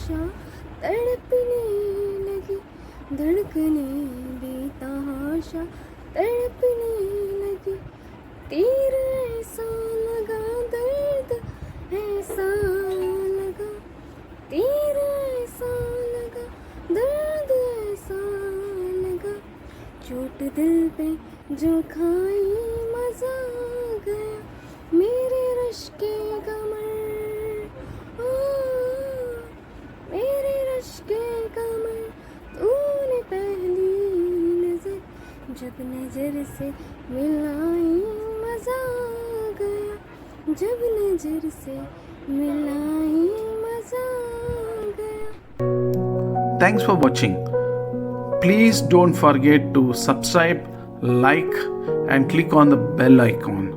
तमाशा, तड़पने लगी धड़कने बेतहाशा, तड़पने लगी। तीर ऐसा लगा, दर्द ऐसा लगा, तीर ऐसा लगा, दर्द ऐसा लगा। चोट दिल पे जो खाई मजा आ गया, मेरे रश के कमर, ओ मेरे रश के कमर। तूने पहली नजर जब नजर से मिलाई, मजा आ गया, जब नजर से मिलाई, मजा आ गया। Thanks for watching. Please don't forget to subscribe, like, and click on the bell icon.